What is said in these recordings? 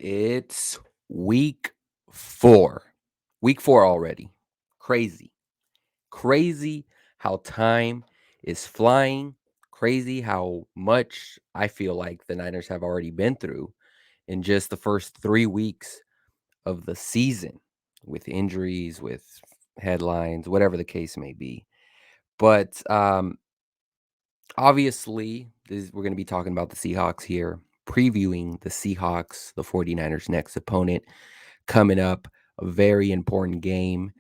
It's week 4. Week 4 already. Crazy. Crazy how time is flying. Crazy how much I feel like the Niners have already been through in just the first 3 weeks of the season with injuries, with headlines, whatever the case may be. But, obviously, we're gonna be talking about the Seahawks here, previewing the Seahawks, the 49ers' next opponent coming up, a very important game.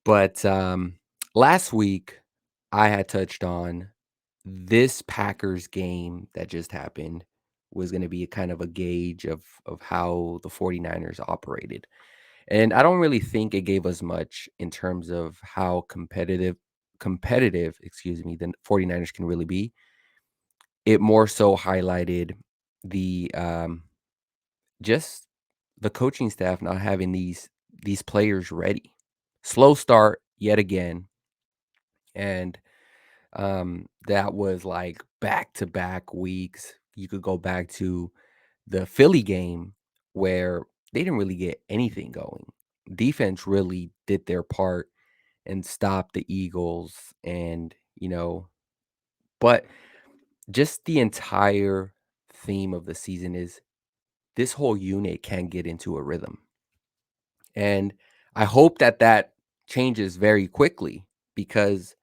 But last week, I had touched on this Packers game that just happened was going to be a kind of a gauge of how the 49ers operated. And I don't really think it gave us much in terms of how competitive, excuse me, the 49ers can really be. It more so highlighted the just the coaching staff not having these players ready. Slow start yet again, and that was like back to back weeks. You could go back to the Philly game where they didn't really get anything going. Defense really did their part and stopped the Eagles, and but just the entire theme of the season is this whole unit can get into a rhythm. And I hope that that changes very quickly because,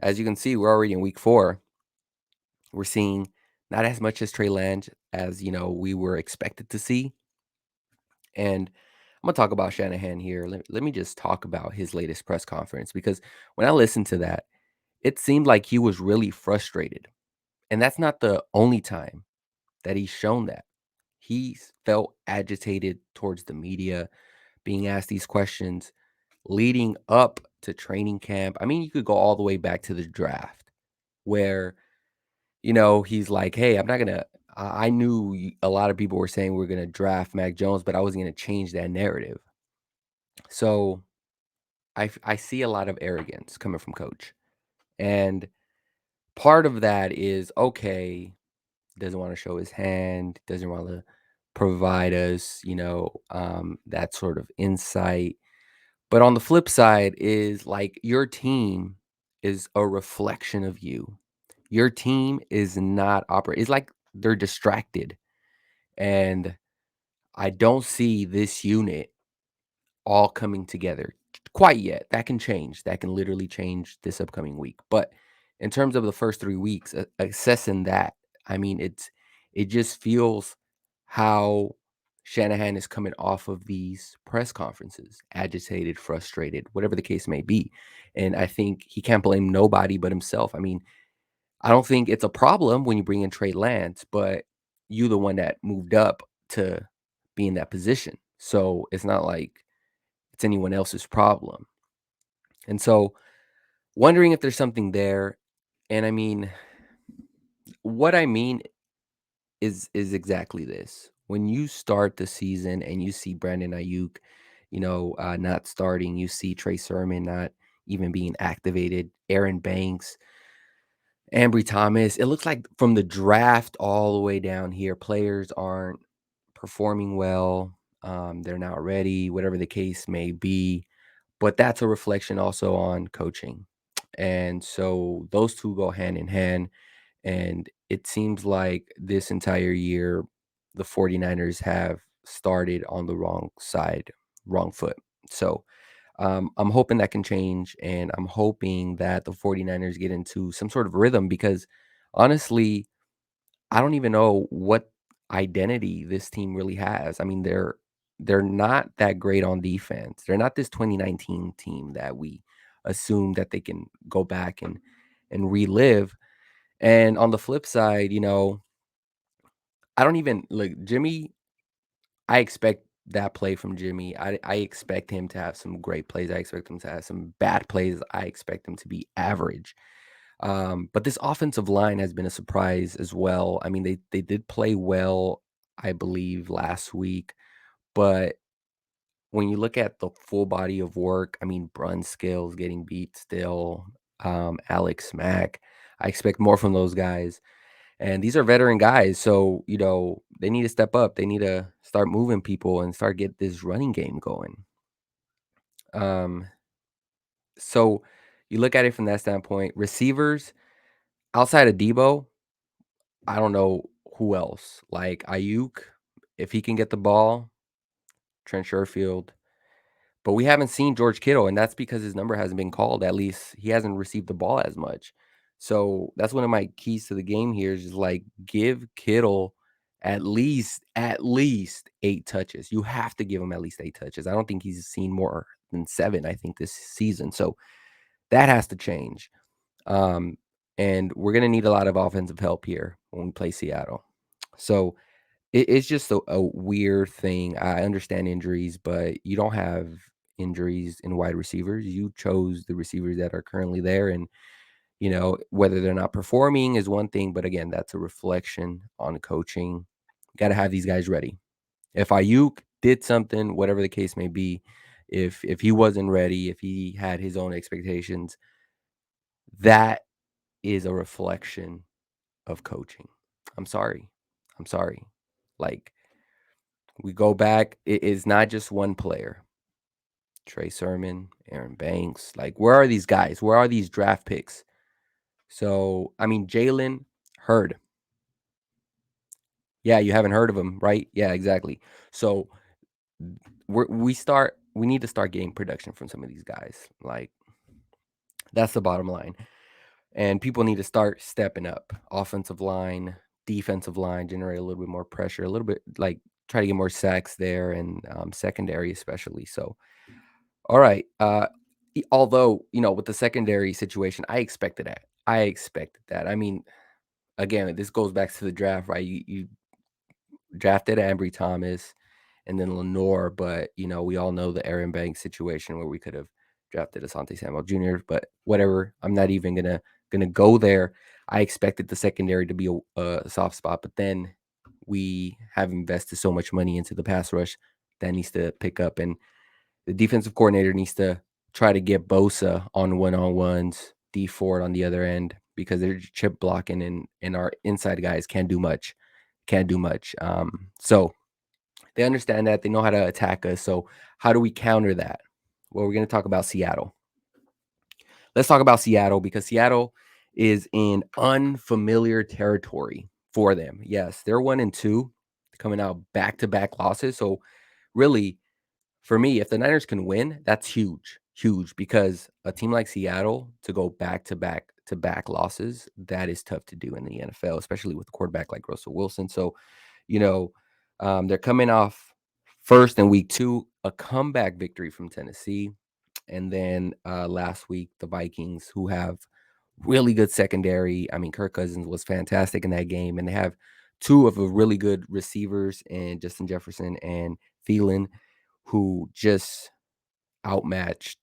as you can see, we're already in week 4. We're seeing not as much as Trey Lance as, we were expected to see. And I'm going to talk about Shanahan here. Let me just talk about his latest press conference because when I listened to that, it seemed like he was really frustrated. And that's not the only time that he's shown that. He felt agitated towards the media, being asked these questions leading up to training camp. I mean, you could go all the way back to the draft where, he's like, hey, I'm not going to. I knew a lot of people were saying we're going to draft Mac Jones, but I wasn't going to change that narrative. So I see a lot of arrogance coming from coach. And part of that is okay, doesn't want to show his hand, doesn't want to provide us, that sort of insight. But on the flip side is like your team is a reflection of you. Your team is not operating. It's like they're distracted. And I don't see this unit all coming together quite yet. That can change. That can literally change this upcoming week. But in terms of the first 3 weeks, assessing that, I mean, it just feels how Shanahan is coming off of these press conferences, agitated, frustrated, whatever the case may be. And I think he can't blame nobody but himself. I mean, I don't think it's a problem when you bring in Trey Lance, but you the one that moved up to be in that position. So it's not like it's anyone else's problem. And so wondering if there's something there. And I mean, what I mean is exactly this. When you start the season and you see Brandon Ayuk, not starting, you see Trey Sermon not even being activated, Aaron Banks, Ambry Thomas. It looks like from the draft all the way down here, players aren't performing well. They're not ready, whatever the case may be. But that's a reflection also on coaching. And so those two go hand in hand. And it seems like this entire year, the 49ers have started on the wrong side, wrong foot. So I'm hoping that can change. And I'm hoping that the 49ers get into some sort of rhythm because honestly, I don't even know what identity this team really has. I mean, they're not that great on defense. They're not this 2019 team that we assume that they can go back and relive. And on the flip side, I don't even like Jimmy. I expect that play from Jimmy. I expect him to have some great plays. I expect him to have some bad plays. I expect him to be average. But this offensive line has been a surprise as well. I mean, they did play well, I believe, last week, but when you look at the full body of work, I mean, Brunskill's getting beat still, Alex Mack. I expect more from those guys. And these are veteran guys, so, they need to step up. They need to start moving people and start get this running game going. Um, so you look at it from that standpoint, receivers outside of Debo, I don't know who else. Like Ayuk, if he can get the ball, Trent Sherfield. But we haven't seen George Kittle, and that's because his number hasn't been called. At least he hasn't received the ball as much. So that's one of my keys to the game here is just like give Kittle at least 8 touches. You have to give him at least 8 touches. I don't think he's seen more than 7, I think, this season. So that has to change. Um, and we're gonna need a lot of offensive help here when we play Seattle. So it's just a weird thing. I understand injuries, but you don't have injuries in wide receivers. You chose the receivers that are currently there, and whether they're not performing is one thing, but again, that's a reflection on coaching. Got to have these guys ready. If Ayuk did something, whatever the case may be, if he wasn't ready, if he had his own expectations, that is a reflection of coaching. I'm sorry. I'm sorry. Like we go back, it is not just one player. Trey Sermon, Aaron Banks. Like, where are these guys? Where are these draft picks? So, I mean, Jalen Hurd. Yeah, you haven't heard of him, right? Yeah, exactly. So we need to start getting production from some of these guys. Like, that's the bottom line. And people need to start stepping up. Offensive line, defensive line, generate a little bit more pressure, a little bit like try to get more sacks there and secondary especially. So all right. Although, with the secondary situation, I expected that. I expected that. I mean, again, this goes back to the draft, right? You drafted Ambry Thomas and then Lenore, but we all know the Aaron Banks situation where we could have drafted Asante Samuel Jr., but whatever. I'm not even gonna go there. I expected the secondary to be a soft spot, but then we have invested so much money into the pass rush that needs to pick up, and the defensive coordinator needs to try to get Bosa on one-on-ones, D Ford on the other end because they're chip blocking and our inside guys can't do much. Can't do much. So they understand that. They know how to attack us. So how do we counter that? Well, we're going to talk about Seattle. Let's talk about Seattle because Seattle is in unfamiliar territory for them. Yes, they're 1-2 coming out back-to-back losses. So really, for me, if the Niners can win, that's huge, huge because a team like Seattle to go back to back to back losses, that is tough to do in the NFL, especially with a quarterback like Russell Wilson. So, you know, they're coming off first in week 2, a comeback victory from Tennessee. And then last week, the Vikings, who have really good secondary. I mean, Kirk Cousins was fantastic in that game, and they have two of the really good receivers in Justin Jefferson and Thielen, who just outmatched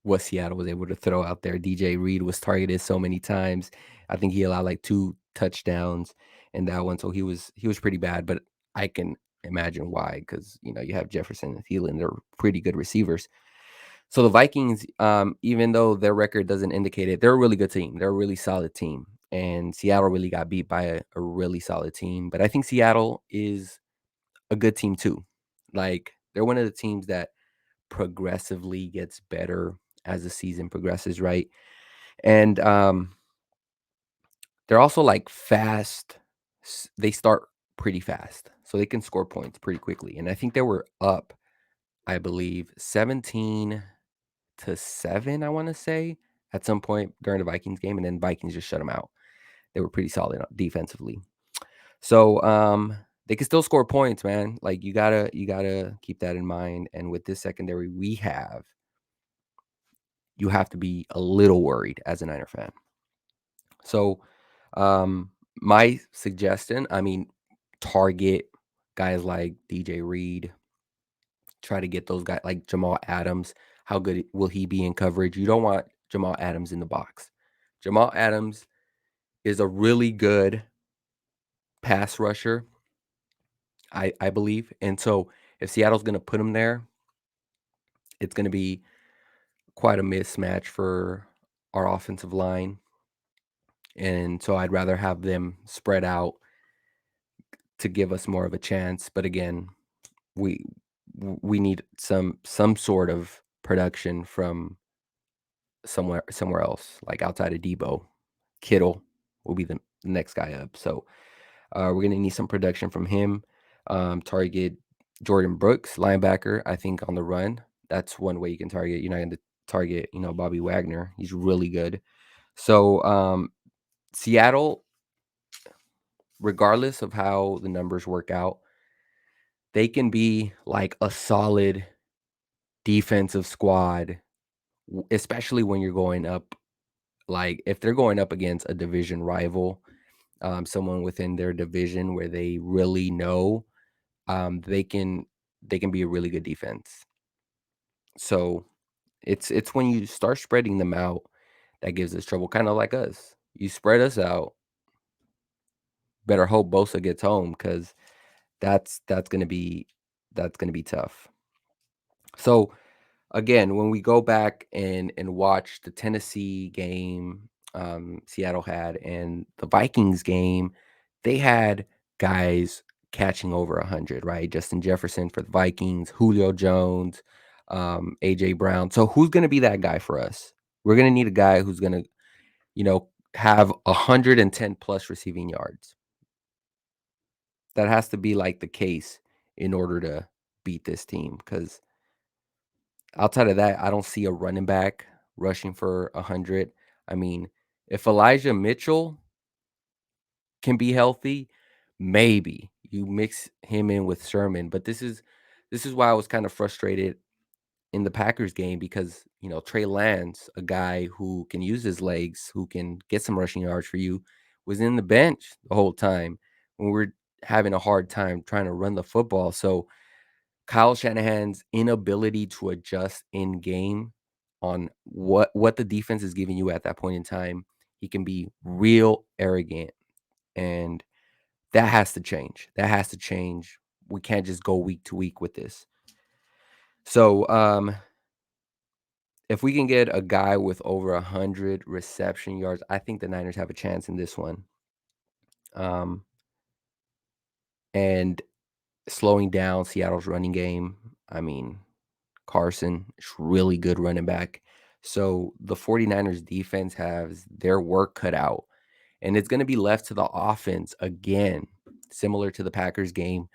what Seattle was able to throw out there. DJ Reed was targeted so many times. I think he allowed like 2 touchdowns in that one, so he was pretty bad, but I can imagine why because, you have Jefferson and Thielen, they're pretty good receivers. So the Vikings, even though their record doesn't indicate it, they're a really good team. They're a really solid team, and Seattle really got beat by a really solid team, but I think Seattle is a good team too. Like, they're one of the teams that progressively gets better as the season progresses, right? And they're also like fast. They start pretty fast, so they can score points pretty quickly. And I think they were up, I believe, 17-7. I want to say at some point during the Vikings game, and then Vikings just shut them out. They were pretty solid defensively. So they can still score points, man. Like you gotta keep that in mind. And with this secondary we have, you have to be a little worried as a Niner fan. So, my suggestion, I mean, target guys like DJ Reed, try to get those guys like Jamal Adams. How good will he be in coverage? You don't want Jamal Adams in the box. Jamal Adams is a really good pass rusher, I believe. And so if Seattle's going to put him there, it's going to be quite a mismatch for our offensive line. And so I'd rather have them spread out to give us more of a chance. But again, we we need some sort of production from somewhere else, like outside of Debo. Kittle will be the next guy up. So we're gonna need some production from him. Target Jordan Brooks, linebacker. I think on the run, that's one way you can target. You're not going to target, Bobby Wagner. He's really good. So Seattle, regardless of how the numbers work out, they can be like a solid defensive squad, especially when you're going up. Like if they're going up against a division rival, someone within their division where they really know, they can be a really good defense. So it's when you start spreading them out that gives us trouble, kind of like us. You spread us out, better hope Bosa gets home because that's gonna be tough. So again, when we go back and watch the Tennessee game, Seattle had, and the Vikings game, they had guys catching over 100, right? Justin Jefferson for the Vikings, Julio Jones, AJ Brown. So who's going to be that guy for us? We're going to need a guy who's going to, have 110 plus receiving yards. That has to be like the case in order to beat this team because outside of that, I don't see a running back rushing for 100. I mean, if Elijah Mitchell can be healthy, maybe you mix him in with Sherman. But this is why I was kind of frustrated in the Packers game because, Trey Lance, a guy who can use his legs, who can get some rushing yards for you, was in the bench the whole time when we're having a hard time trying to run the football. So Kyle Shanahan's inability to adjust in game on what the defense is giving you at that point in time, he can be real arrogant, and that has to change. That has to change. We can't just go week to week with this. So, if we can get a guy with over 100 reception yards, I think the Niners have a chance in this one. Um, and slowing down Seattle's running game. I mean, Carson is really good running back. So the 49ers defense has their work cut out, and it's going to be left to the offense again, similar to the Packers game.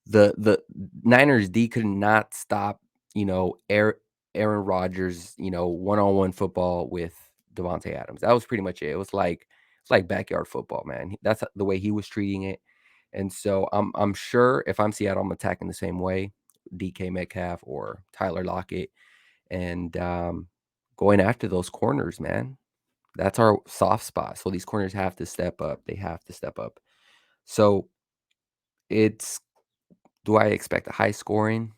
The Niners D could not stop, Aaron Rodgers, one-on-one football with Devontae Adams. That was pretty much it. It's like backyard football, man. That's the way he was treating it. And so I'm sure if I'm Seattle, I'm attacking the same way, DK Metcalf or Tyler Lockett, and going after those corners, man. That's our soft spot. So these corners have to step up. They have to step up. So it's do I expect a high scoring?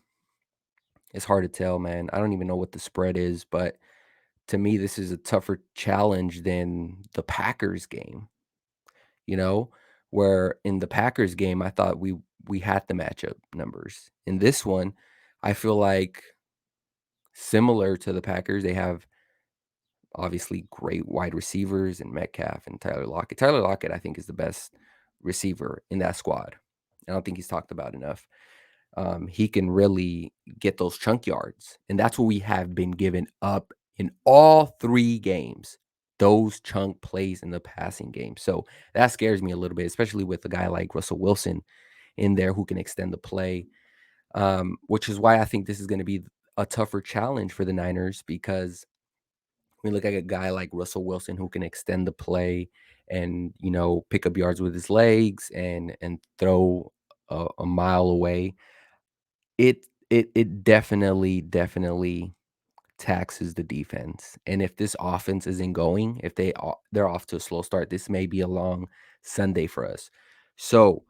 It's hard to tell, man. I don't even know what the spread is, but to me, this is a tougher challenge than the Packers game, you know, where in the Packers game, I thought we had the matchup numbers. In this one, I feel like similar to the Packers, they have obviously great wide receivers and Metcalf and Tyler Lockett. Tyler Lockett, I think, is the best receiver in that squad. I don't think he's talked about enough. He can really get those chunk yards. And that's what we have been given up in all 3 games, those chunk plays in the passing game. So that scares me a little bit, especially with a guy like Russell Wilson in there who can extend the play, which is why I think this is going to be a tougher challenge for the Niners because we look at a guy like Russell Wilson who can extend the play and, pick up yards with his legs and throw a mile away. It definitely taxes the defense, and if this offense isn't going, if they're off to a slow start, this may be a long Sunday for us. So,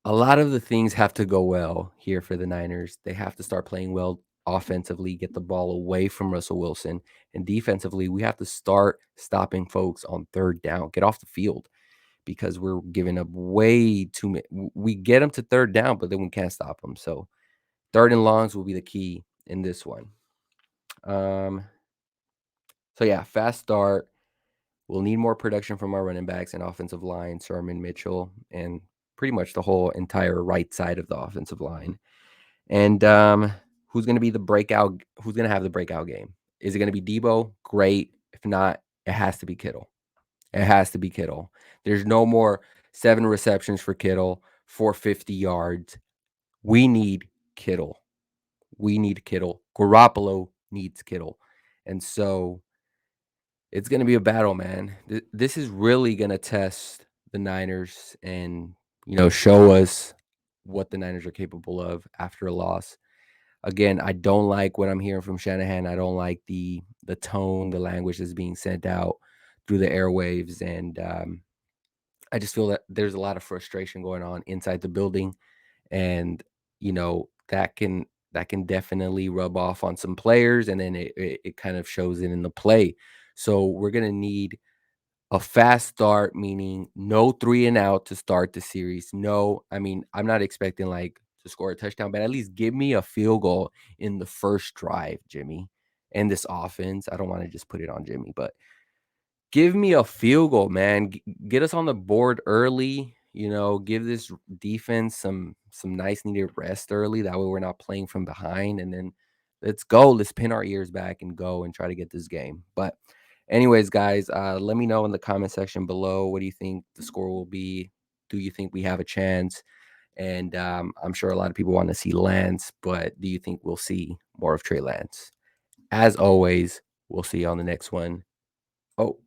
a lot of the things have to go well here for the Niners. They have to start playing well offensively, get the ball away from Russell Wilson, and defensively, we have to start stopping folks on 3rd down, get off the field because we're giving up way too many. We get them to 3rd down, but then we can't stop them, so 3rd and longs will be the key in this one. Um, so yeah, fast start. We'll need more production from our running backs and offensive line, Sermon, Mitchell, and pretty much the whole entire right side of the offensive line. And who's going to be the breakout? Who's going to have the breakout game? Is it going to be Debo? Great. If not, it has to be Kittle. It has to be Kittle. There's no more 7 receptions for Kittle, 450 yards. We need Kittle. We need Kittle. Garoppolo needs Kittle. And so it's going to be a battle, man. This is really going to test the Niners and, show us what the Niners are capable of after a loss. Again, I don't like what I'm hearing from Shanahan. I don't like the tone, the language that's being sent out through the airwaves, and I just feel that there's a lot of frustration going on inside the building, and that can definitely rub off on some players, and then it kind of shows it in the play. So we're gonna need a fast start, meaning no 3 and out to start the series. No, I mean, I'm not expecting, like, to score a touchdown, but at least give me a field goal in the first drive, Jimmy, and this offense. I don't wanna just put it on Jimmy, but give me a field goal, man. Get us on the board early, give this defense some nice needed rest early. That way we're not playing from behind, and then let's go. Let's pin our ears back and go and try to get this game. But anyways, guys, let me know in the comment section below, what do you think the score will be? Do you think we have a chance? And I'm sure a lot of people want to see Lance, but do you think we'll see more of Trey Lance? As always, we'll see you on the next one. Oh,